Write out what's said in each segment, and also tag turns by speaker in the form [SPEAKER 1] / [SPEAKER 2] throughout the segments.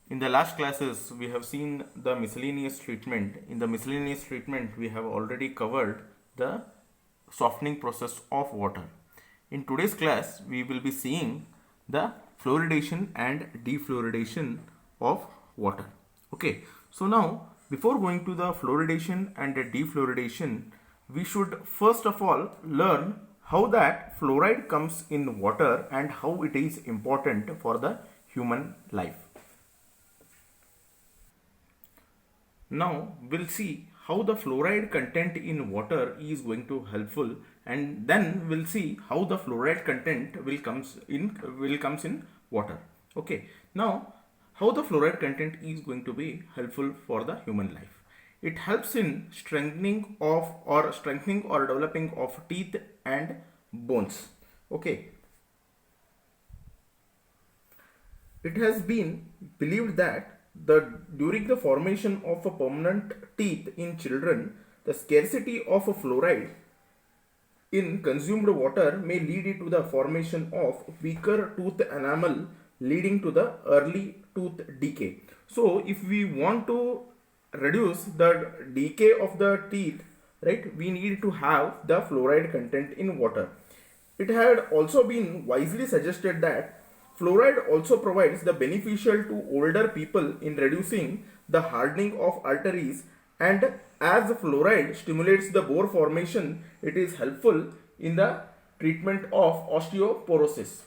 [SPEAKER 1] In the last classes, we have seen the miscellaneous treatment. In the miscellaneous treatment, we have already covered the softening process of water. In today's class, we will be seeing the fluoridation and defluoridation of water. Okay, so now before going to the fluoridation and the defluoridation, we should first of all learn how that fluoride comes in water and how it is important for the human life. Now we'll see how the fluoride content in water is going to helpful, and then we'll see how the fluoride content comes in water. Okay. Now how the fluoride content is going to be helpful for the human life. It helps in strengthening or developing of teeth and bones. Okay. It has been believed that during the formation of a permanent teeth in children, the scarcity of a fluoride in consumed water may lead to the formation of weaker tooth enamel, leading to the early tooth decay. So if we want to reduce the decay of the teeth, right, we need to have the fluoride content in water. It had also been wisely suggested that fluoride also provides the beneficial to older people in reducing the hardening of arteries, and as fluoride stimulates the bore formation, it is helpful in the treatment of osteoporosis.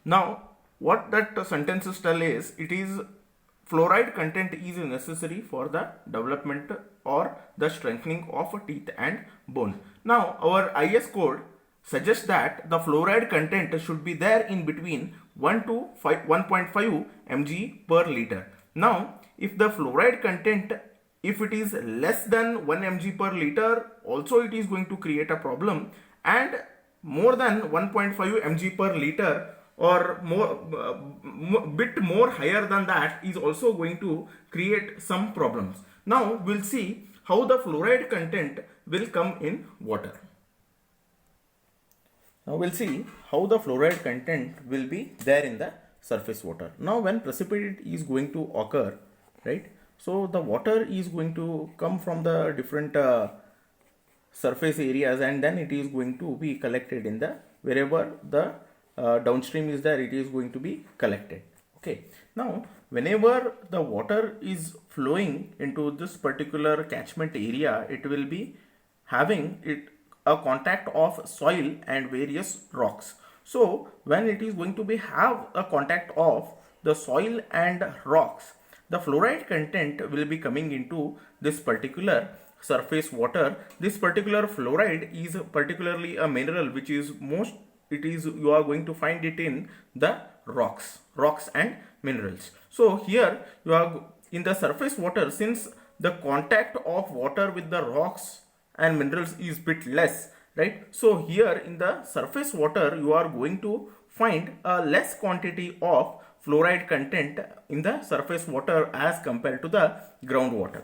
[SPEAKER 1] Now, what that sentences tell is, it is fluoride content is necessary for the development or the strengthening of teeth and bone. Now, our IS code suggests that the fluoride content should be there in between 1 to 1.5 mg per liter. Now, if the fluoride content, if it is less than 1 mg per liter, also it is going to create a problem, and more than 1.5 mg per liter or bit more higher than that is also going to create some problems. Now we'll see how the fluoride content will come in water. Now we'll see how the fluoride content will be there in the surface water. Now when precipitate is going to occur, right, so the water is going to come from the different surface areas, and then it is going to be collected in the wherever the downstream is there, it is going to be collected. Okay. Now whenever the water is flowing into this particular catchment area, it will be having a contact of soil and various rocks. So when it is going to be have a contact of the soil and rocks, the fluoride content will be coming into this particular surface water. This particular fluoride is particularly a mineral which is you are going to find it in the rocks and minerals. So here you are in the surface water, since the contact of water with the rocks and minerals is bit less, right? So here in the surface water you are going to find a less quantity of fluoride content in the surface water as compared to the groundwater.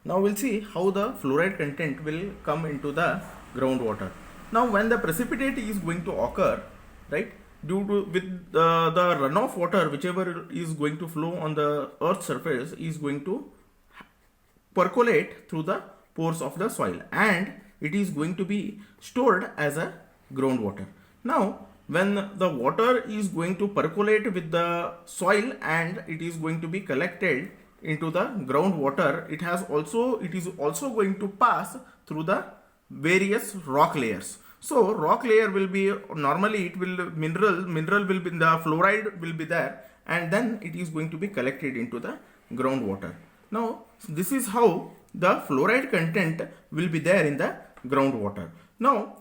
[SPEAKER 1] Now we'll see how the fluoride content will come into the groundwater. Now when the precipitate is going to occur, right, due to with the runoff water whichever is going to flow on the earth's surface is going to percolate through the pores of the soil, and it is going to be stored as a groundwater. Now when the water is going to percolate with the soil and it is going to be collected into the groundwater, it is also going to pass through the various rock layers. So rock layer will be normally it will mineral will be, the fluoride will be there, and then it is going to be collected into the groundwater. Now this is how the fluoride content will be there in the groundwater. Now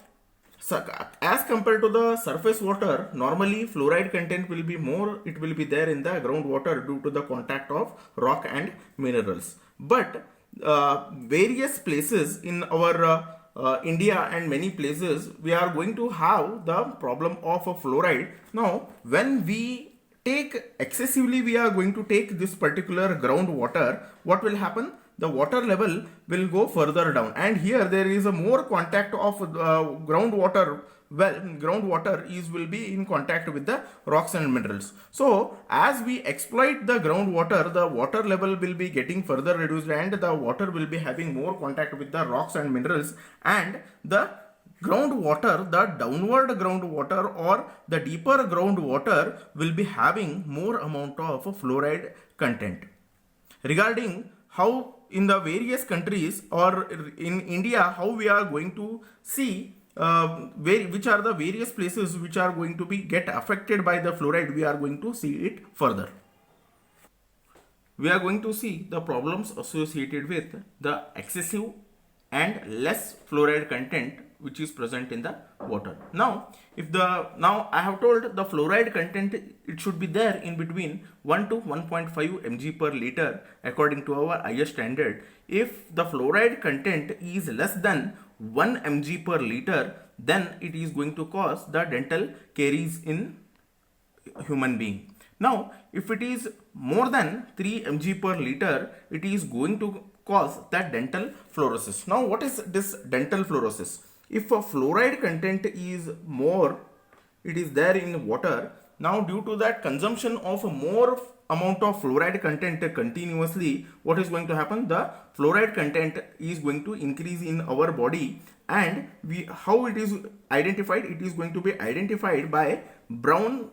[SPEAKER 1] as compared to the surface water, normally fluoride content will be more, it will be there in the groundwater due to the contact of rock and minerals. But various places in our India and many places, we are going to have the problem of a fluoride. Now when we take excessively, we are going to take this particular groundwater, what will happen? the water level will go further down, and here there is a more contact of groundwater. Well, groundwater is will be in contact with the rocks and minerals. So as we exploit the groundwater, the water level will be getting further reduced, and the water will be having more contact with the rocks and minerals, and the groundwater, the downward groundwater or the deeper groundwater will be having more amount of fluoride content. Regarding how in the various countries or in India, how we are going to see which are the various places which are going to be get affected by the fluoride, we are going to see it further. We are going to see the problems associated with the excessive and less fluoride content which is present in the water. Now I have told the fluoride content, it should be there in between 1 to 1.5 mg per liter according to our IS standard. If the fluoride content is less than 1 mg per liter, then it is going to cause the dental caries in human being. Now if it is more than 3 mg per liter, it is going to cause that dental fluorosis. Now what is this dental fluorosis? If a fluoride content is more, it is there in water. Now due to that consumption of a more amount of fluoride content continuously, what is going to happen? The fluoride content is going to increase in our body, and how it is identified? It is going to be identified by brown.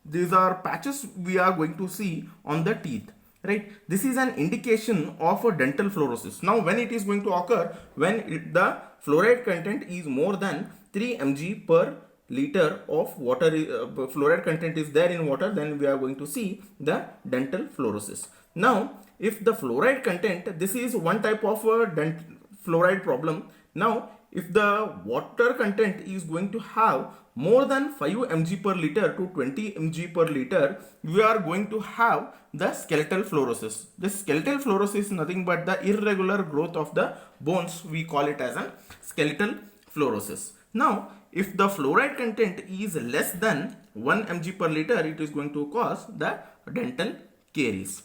[SPEAKER 1] These are patches we are going to see on the teeth. Right, this is an indication of a dental fluorosis. Now when it is going to occur? When the fluoride content is more than 3 mg per liter of water, fluoride content is there in water, then we are going to see the dental fluorosis. Now if the fluoride content, this is one type of fluoride problem. Now if the water content is going to have more than 5 mg per liter to 20 mg per liter, we are going to have the skeletal fluorosis. This skeletal fluorosis is nothing but the irregular growth of the bones. We call it as a skeletal fluorosis. Now if the fluoride content is less than 1 mg per liter, it is going to cause the dental caries.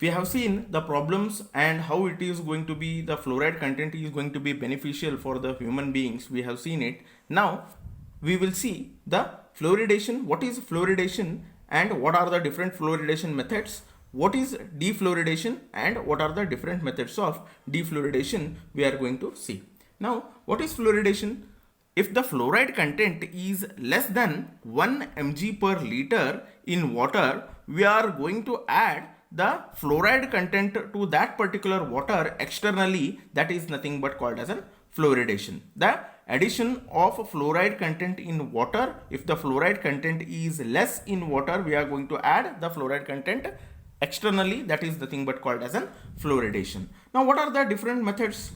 [SPEAKER 1] We have seen the problems and how it is going to be, the fluoride content is going to be beneficial for the human beings. We have seen it. Now we will see the fluoridation. What is fluoridation and what are the different fluoridation methods? What is defluoridation and what are the different methods of defluoridation we are going to see. Now what is fluoridation? If the fluoride content is less than 1 mg per liter in water, we are going to add the fluoride content to that particular water externally. That is nothing but called as a fluoridation. The addition of fluoride content in water, if the fluoride content is less in water, we are going to add the fluoride content externally. That is nothing but called as a fluoridation. Now what are the different methods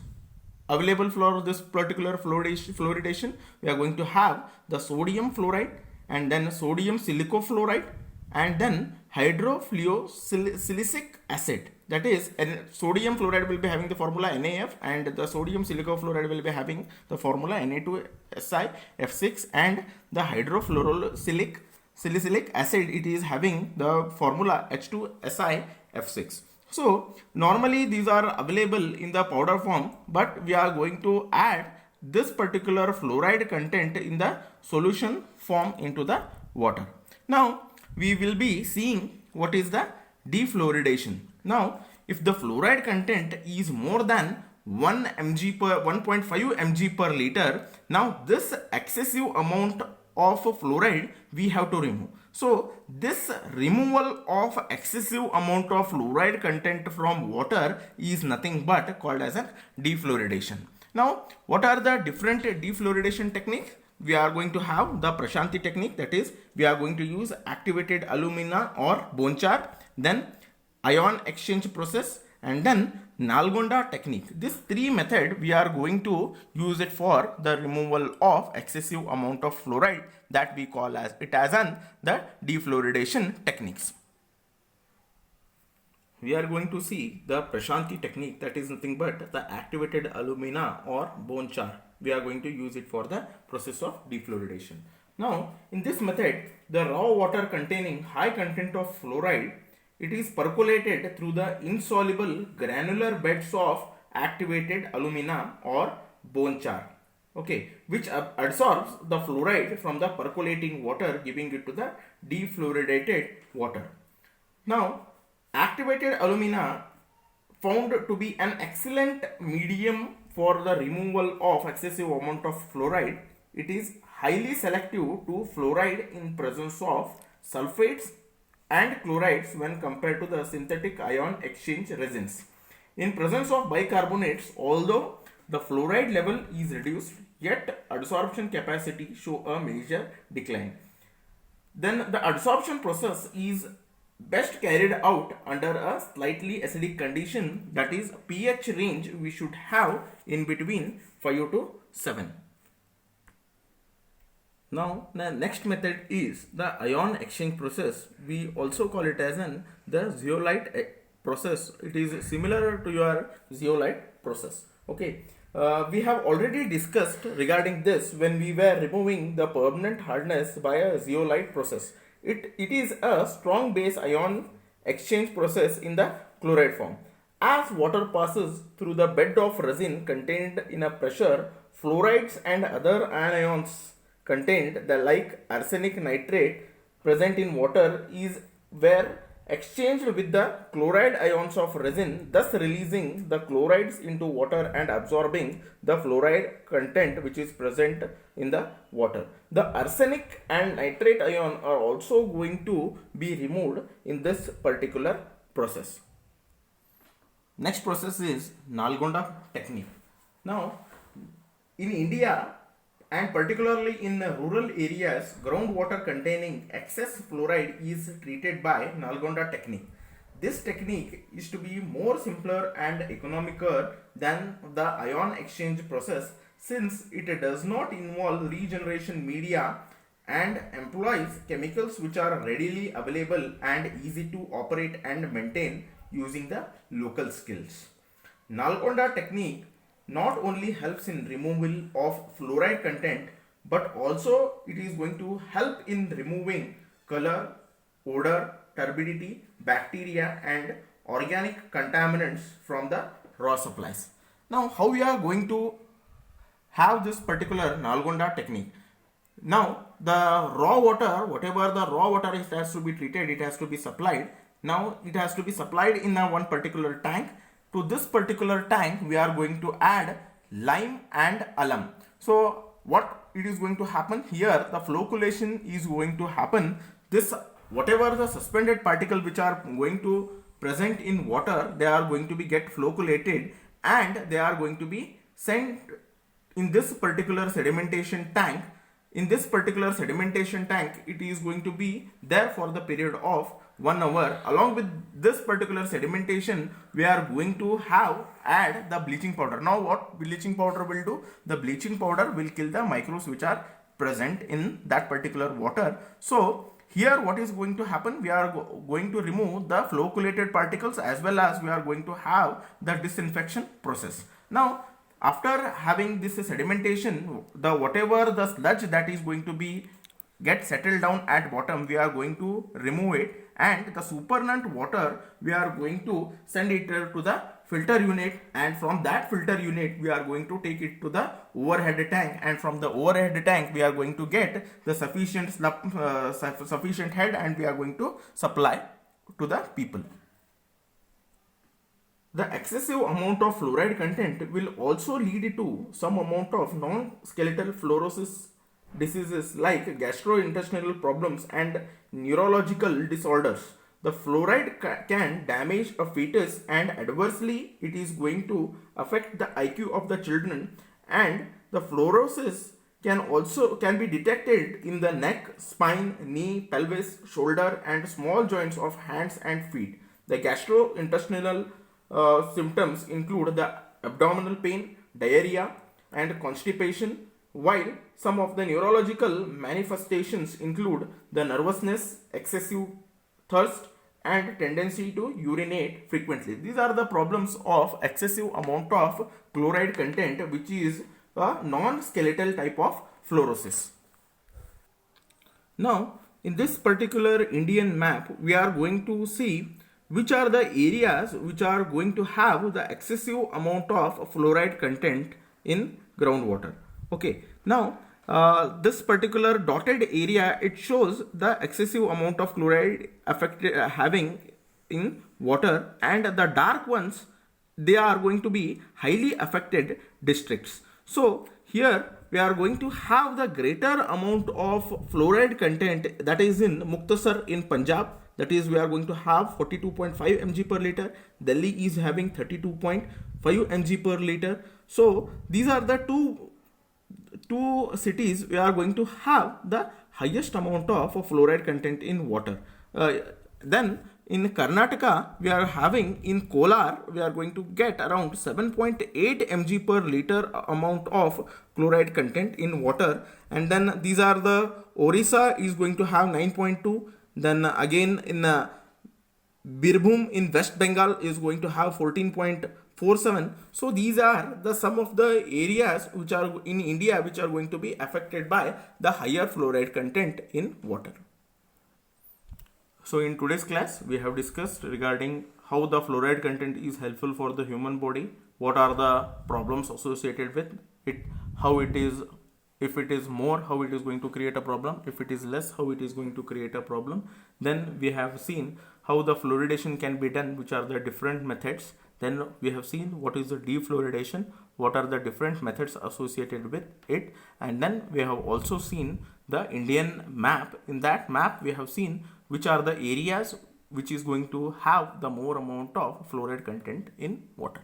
[SPEAKER 1] available for this particular fluoridation? We are going to have the sodium fluoride, and then sodium silicofluoride, and then hydrofluosilicic acid. That is, sodium fluoride will be having the formula NaF, and the sodium silicofluoride will be having the formula Na2SiF6, and the hydrofluorosilicic acid, it is having the formula H2SiF6. So normally these are available in the powder form, but we are going to add this particular fluoride content in the solution form into the water. Now we will be seeing what is the defluoridation. Now if the fluoride content is more than 1.5 mg per liter, now this excessive amount of fluoride we have to remove. So this removal of excessive amount of fluoride content from water is nothing but called as a defluoridation. Now what are the different defluoridation techniques? We are going to have the Prashanti technique, that is we are going to use activated alumina or bone char, then ion exchange process, and then Nalgonda technique. This three method we are going to use it for the removal of excessive amount of fluoride, that we call as it as the defluoridation techniques. We are going to see the Prashanti technique, that is nothing but the activated alumina or bone char. We are going to use it for the process of defluoridation. Now in this method, the raw water containing high content of fluoride it is percolated through the insoluble granular beds of activated alumina or bone char, okay, which absorbs the fluoride from the percolating water, giving it to the defluoridated water. Now, activated alumina found to be an excellent medium for the removal of excessive amount of fluoride. It is highly selective to fluoride in presence of sulfates and chlorides when compared to the synthetic ion exchange resins. In presence of bicarbonates, although the fluoride level is reduced, yet adsorption capacity show a major decline. Then the adsorption process is best carried out under a slightly acidic condition, that is pH range we should have in between 5 to 7. Now the next method is the ion exchange process. We also call it as the zeolite process. It is similar to your zeolite process. Okay. We have already discussed regarding this when we were removing the permanent hardness by a zeolite process. It is a strong base ion exchange process in the chloride form. As water passes through the bed of resin contained in a pressure, fluorides and other anions contained the like arsenic nitrate present in water is where exchanged with the chloride ions of resin, thus releasing the chlorides into water and absorbing the fluoride content which is present in the water. The arsenic and nitrate ion are also going to be removed in this particular process. Next process is Nalgonda technique. Now, in India, and particularly in rural areas, groundwater containing excess fluoride is treated by Nalgonda technique. This technique is to be more simpler and economical than the ion exchange process, since it does not involve regeneration media and employs chemicals which are readily available and easy to operate and maintain using the local skills. Nalgonda technique not only helps in removal of fluoride content, but also it is going to help in removing color, odor, turbidity, bacteria and organic contaminants from the raw supplies. Now, how we are going to have this particular Nalgonda technique? Now, the raw water, whatever the raw water it has to be treated, it has to be supplied. Now, it has to be supplied in one particular tank. To this particular tank, we are going to add lime and alum. So, what it is going to happen here, the flocculation is going to happen. This, whatever the suspended particle which are going to present in water, they are going to be get flocculated and they are going to be sent in this particular sedimentation tank. In this particular sedimentation tank, it is going to be there for the period of 1 hour. Along with this particular sedimentation, we are going to add the bleaching powder. Now, what bleaching powder will do? The bleaching powder will kill the microbes which are present in that particular water. So, here what is going to happen? We are going to remove the flocculated particles as well as we are going to have the disinfection process. Now, after having this sedimentation, the whatever the sludge that is going to be get settled down at bottom, we are going to remove it, and the supernatant water we are going to send it to the filter unit, and from that filter unit we are going to take it to the overhead tank, and from the overhead tank we are going to get the sufficient head and we are going to supply to the people. The excessive amount of fluoride content will also lead to some amount of non-skeletal fluorosis diseases like gastrointestinal problems and neurological disorders. The fluoride can damage a fetus and adversely it is going to affect the IQ of the children, and the fluorosis can be detected in the neck, spine, knee, pelvis, shoulder and small joints of hands and feet. The gastrointestinal symptoms include the abdominal pain, diarrhea and constipation, while some of the neurological manifestations include the nervousness, excessive thirst and tendency to urinate frequently. These are the problems of excessive amount of chloride content, which is a non-skeletal type of fluorosis. Now, in this particular Indian map, we are going to see which are the areas which are going to have the excessive amount of fluoride content in groundwater. Okay, now this particular dotted area, it shows the excessive amount of chloride having in water, and the dark ones, they are going to be highly affected districts. So here we are going to have the greater amount of fluoride content, that is in Muktasar in Punjab, that is we are going to have 42.5 mg per liter. Delhi is having 32.5 mg per liter. So these are the two cities we are going to have the highest amount of fluoride content in water. Then in Karnataka, we are having in Kolar, we are going to get around 7.8 mg per liter amount of chloride content in water. And then these are the Orissa is going to have 9.2. Then again in Birbhum in West Bengal is going to have 14.47. So these are the some of the areas which are in India which are going to be affected by the higher fluoride content in water. So in today's class, we have discussed regarding how the fluoride content is helpful for the human body, what are the problems associated with it, how it is, if it is more, how it is going to create a problem, if it is less, how it is going to create a problem. Then we have seen how the fluoridation can be done, which are the different methods. Then we have seen what is the defluoridation, what are the different methods associated with it. And then we have also seen the Indian map. In that map, we have seen which are the areas which is going to have the more amount of fluoride content in water.